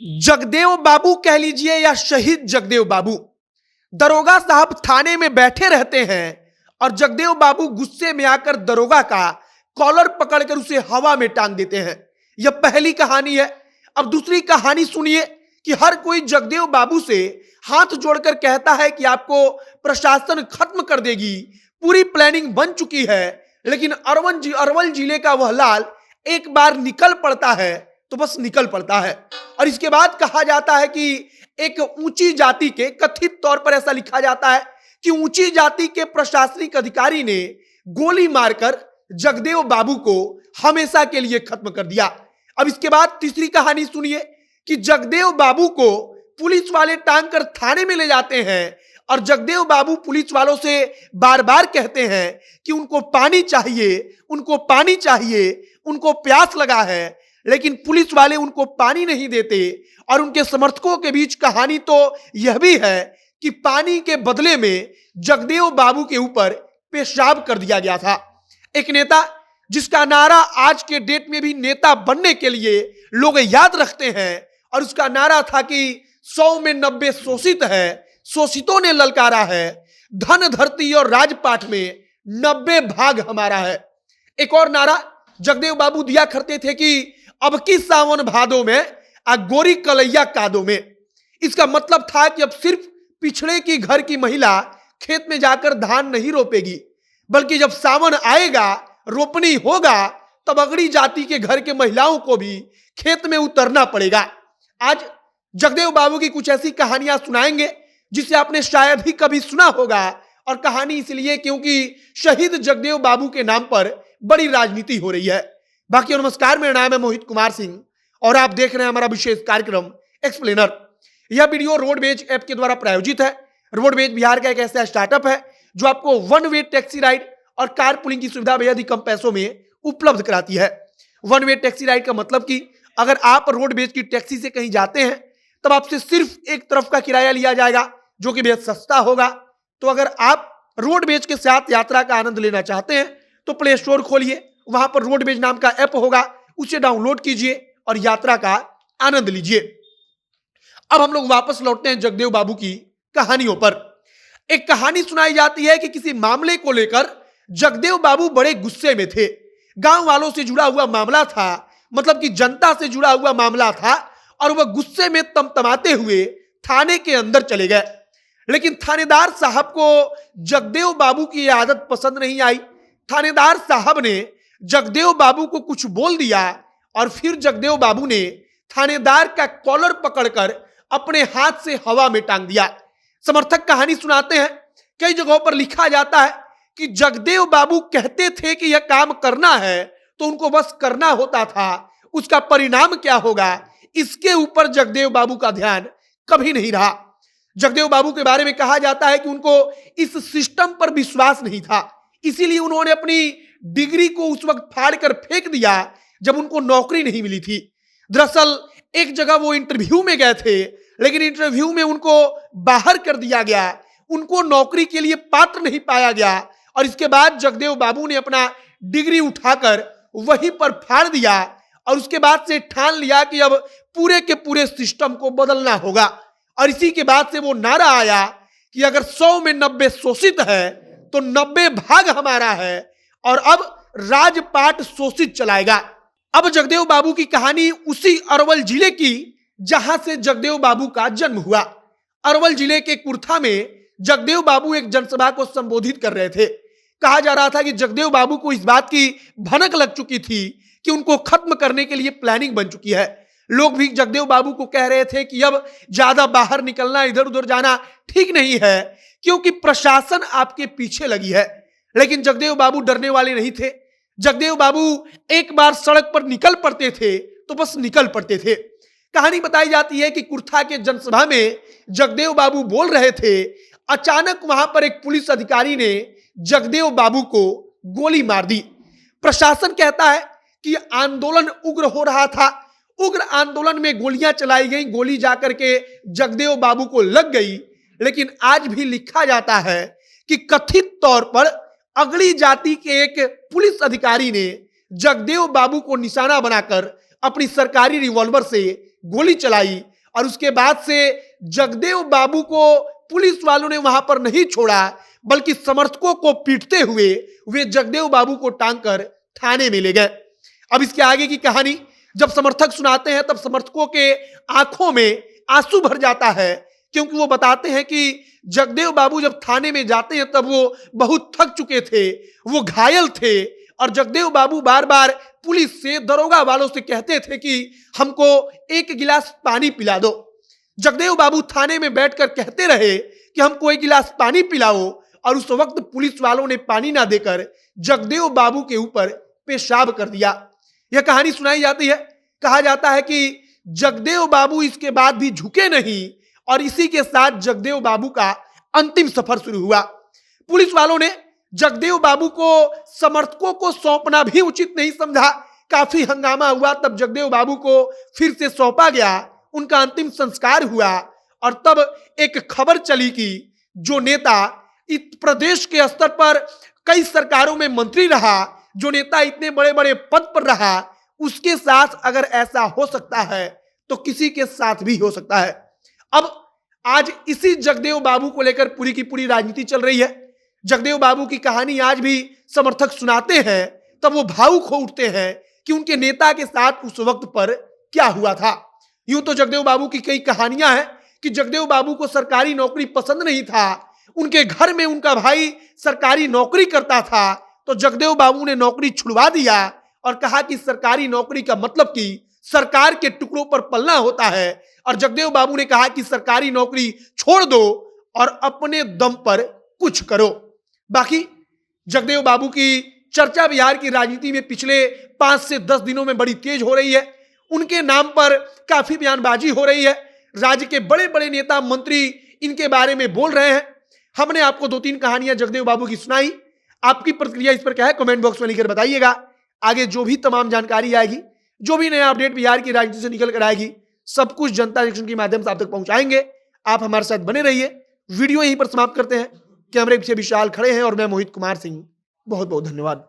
जगदेव बाबू कह लीजिए या शहीद जगदेव बाबू, दरोगा साहब थाने में बैठे रहते हैं और जगदेव बाबू गुस्से में आकर दरोगा का कॉलर पकड़कर उसे हवा में टांग देते हैं। यह पहली कहानी है। अब दूसरी कहानी सुनिए कि हर कोई जगदेव बाबू से हाथ जोड़कर कहता है कि आपको प्रशासन खत्म कर देगी, पूरी प्लानिंग बन चुकी है, लेकिन अरवल जिले का वह लाल एक बार निकल पड़ता है तो बस निकल पड़ता है। और इसके बाद कहा जाता है कि एक ऊंची जाति के, कथित तौर पर ऐसा लिखा जाता है कि ऊंची जाति के प्रशासनिक अधिकारी ने गोली मारकर जगदेव बाबू को हमेशा के लिए खत्म कर दिया। अब इसके बाद तीसरी कहानी सुनिए कि जगदेव बाबू को पुलिस वाले टांग कर थाने में ले जाते हैं और जगदेव बाबू पुलिस वालों से बार बार कहते हैं कि उनको पानी चाहिए, उनको पानी चाहिए, उनको प्यास लगा है, लेकिन पुलिस वाले उनको पानी नहीं देते। और उनके समर्थकों के बीच कहानी तो यह भी है कि पानी के बदले में जगदेव बाबू के ऊपर पेशाब कर दिया गया था। एक नेता जिसका नारा आज के डेट में भी नेता बनने के लिए लोग याद रखते हैं, और उसका नारा था कि 100 में 90 शोषित है, शोषितों ने ललकारा है, धन धरती और राजपाट में 90 भाग हमारा है। एक और नारा जगदेव बाबू दिया करते थे कि अब की सावन भादों में आ गोरी कलैया कादों में। इसका मतलब था कि अब सिर्फ पिछड़े की घर की महिला खेत में जाकर धान नहीं रोपेगी, बल्कि जब सावन आएगा, रोपनी होगा, तब अगड़ी जाति के घर के महिलाओं को भी खेत में उतरना पड़ेगा। आज जगदेव बाबू की कुछ ऐसी कहानियां सुनाएंगे जिसे आपने शायद ही कभी सुना होगा, और कहानी इसलिए क्योंकि शहीद जगदेव बाबू के नाम पर बड़ी राजनीति हो रही है। बाकी नमस्कार, मेरा नाम है मोहित कुमार सिंह और आप देख रहे हैं हमारा विशेष कार्यक्रम एक्सप्लेनर। यह वीडियो रोडवेज ऐप के द्वारा प्रायोजित है। रोडवेज बिहार का एक ऐसा स्टार्टअप है जो आपको वन वे टैक्सी राइड और कार पुलिंग की सुविधा बेहद ही कम पैसों में उपलब्ध कराती है। वन वे टैक्सी राइड का मतलब कि अगर आप रोडवेज की टैक्सी से कहीं जाते हैं तब आपसे सिर्फ एक तरफ का किराया लिया जाएगा, जो कि बेहद सस्ता होगा। तो अगर आप रोडवेज के साथ यात्रा का आनंद लेना चाहते हैं तो प्ले स्टोर खोलिए, वहां पर रोडवेज नाम का ऐप होगा, उसे डाउनलोड कीजिए और यात्रा का आनंद लीजिए। अब हम लोग वापस लौटते हैं जगदेव बाबू की कहानियों पर। एक कहानी सुनाई जाती है कि किसी मामले को लेकर जगदेव बाबू बड़े गुस्से में थे। गांव वालों से जुड़ा हुआ मामला था, मतलब कि जनता से जुड़ा हुआ मामला था, और वह गुस्से में तमतमाते हुए थाने के अंदर चले गए। लेकिन थानेदार साहब को जगदेव बाबू की यह आदत पसंद नहीं आई। थानेदार साहब ने जगदेव बाबू को कुछ बोल दिया और फिर जगदेव बाबू ने थानेदार का कॉलर पकड़कर अपने हाथ से हवा में टांग दिया। समर्थक कहानी सुनाते हैं, कई जगहों पर लिखा जाता है कि जगदेव बाबू कहते थे कि यह काम करना है तो उनको बस करना होता था, उसका परिणाम क्या होगा इसके ऊपर जगदेव बाबू का ध्यान कभी नहीं रहा। जगदेव बाबू के बारे में कहा जाता है कि उनको इस सिस्टम पर विश्वास नहीं था, इसीलिए उन्होंने अपनी डिग्री को उस वक्त फाड़ कर फेंक दिया जब उनको नौकरी नहीं मिली थी। दरअसल एक जगह वो इंटरव्यू में गए थे, लेकिन इंटरव्यू में उनको बाहर कर दिया गया, उनको नौकरी के लिए पात्र नहीं पाया गया, और इसके बाद जगदेव बाबू ने अपना डिग्री उठाकर वहीं पर फाड़ दिया और उसके बाद से ठान लिया कि अब पूरे के पूरे सिस्टम को बदलना होगा। और इसी के बाद से वो नारा आया कि अगर 100 में 90 शोषित है तो 90 भाग हमारा है, और अब राजपाट शोषित चलाएगा। अब जगदेव बाबू की कहानी उसी अरवल जिले की जहां से जगदेव बाबू का जन्म हुआ। अरवल जिले के कुर्था में जगदेव बाबू एक जनसभा को संबोधित कर रहे थे। कहा जा रहा था कि जगदेव बाबू को इस बात की भनक लग चुकी थी कि उनको खत्म करने के लिए प्लानिंग बन चुकी है। लोग भी जगदेव बाबू को कह रहे थे कि अब ज्यादा बाहर निकलना, इधर उधर जाना ठीक नहीं है, क्योंकि प्रशासन आपके पीछे लगी है। लेकिन जगदेव बाबू डरने वाले नहीं थे। जगदेव बाबू एक बार सड़क पर निकल पड़ते थे तो बस निकल पड़ते थे। कहानी बताई जाती है कि कुर्था के जनसभा में जगदेव बाबू बोल रहे थे, अचानक वहां पर एक पुलिस अधिकारी ने जगदेव बाबू को गोली मार दी। प्रशासन कहता है कि आंदोलन उग्र हो रहा था, उग्र आंदोलन में गोलियां चलाई गई, गोली जाकर के जगदेव बाबू को लग गई। लेकिन आज भी लिखा जाता है कि कथित तौर पर अगली जाति के एक पुलिस अधिकारी ने जगदेव बाबू को निशाना बनाकर अपनी सरकारी रिवॉल्वर से गोली चलाई और उसके बाद से जगदेव बाबू को पुलिस वालों ने वहां पर नहीं छोड़ा, बल्कि समर्थकों को पीटते हुए वे जगदेव बाबू को टांग कर थाने में ले गए। अब इसके आगे की कहानी जब समर्थक सुनाते हैं तब समर्थकों के आंखों में आंसू भर जाता है, क्योंकि वो बताते हैं कि जगदेव बाबू जब थाने में जाते हैं तब वो बहुत थक चुके थे, वो घायल थे और जगदेव बाबू बार बार पुलिस से, दरोगा वालों से कहते थे कि हमको एक गिलास पानी पिला दो। जगदेव बाबू थाने में बैठकर कहते रहे कि हमको एक गिलास पानी पिलाओ, और उस वक्त पुलिस वालों ने पानी ना देकर जगदेव बाबू के ऊपर पेशाब कर दिया। यह कहानी सुनाई जाती है, कहा जाता है कि जगदेव बाबू इसके बाद भी झुके नहीं और इसी के साथ जगदेव बाबू का अंतिम सफर शुरू हुआ। पुलिस वालों ने जगदेव बाबू को समर्थकों को सौंपना भी उचित नहीं समझा, काफी हंगामा हुआ। तब जगदेव बाबू को फिर से सौंपा गया, उनका अंतिम संस्कार हुआ और तब एक खबर चली कि जो नेता इस प्रदेश के स्तर पर कई सरकारों में मंत्री रहा, जो नेता इतने बड़े बड़े पद पर रहा, उसके साथ अगर ऐसा हो सकता है तो किसी के साथ भी हो सकता है। अब आज इसी जगदेव बाबू को लेकर पूरी की पूरी राजनीति चल रही है। जगदेव बाबू की कहानी आज भी समर्थक सुनाते हैं तब वो भावुक हो उठते हैं कि उनके नेता के साथ उस वक्त पर क्या हुआ था। यूं तो जगदेव बाबू की कई कहानियां हैं कि जगदेव बाबू को सरकारी नौकरी पसंद नहीं था, उनके घर में उनका भाई सरकारी नौकरी करता था, तो जगदेव बाबू ने नौकरी छुड़वा दिया और कहा कि सरकारी नौकरी का मतलब कि सरकार के टुकड़ों पर पलना होता है, और जगदेव बाबू ने कहा कि सरकारी नौकरी छोड़ दो और अपने दम पर कुछ करो। बाकी जगदेव बाबू की चर्चा बिहार की राजनीति में पिछले 5 से 10 दिनों में बड़ी तेज हो रही है। उनके नाम पर काफी बयानबाजी हो रही है, राज्य के बड़े बड़े नेता मंत्री इनके बारे में बोल रहे हैं। हमने आपको 2-3 कहानियां जगदेव बाबू की सुनाई, आपकी प्रतिक्रिया इस पर क्या है कमेंट बॉक्स में लिखकर बताइएगा। आगे जो भी तमाम जानकारी आएगी, जो भी नया अपडेट बिहार की राजनीति से निकल कर आएगी, सब कुछ जनता जंक्शन के माध्यम से आप तक पहुंचाएंगे। आप हमारे साथ बने रहिए। वीडियो यहीं पर समाप्त करते हैं। कैमरे पीछे विशाल खड़े हैं और मैं मोहित कुमार सिंह। बहुत बहुत धन्यवाद।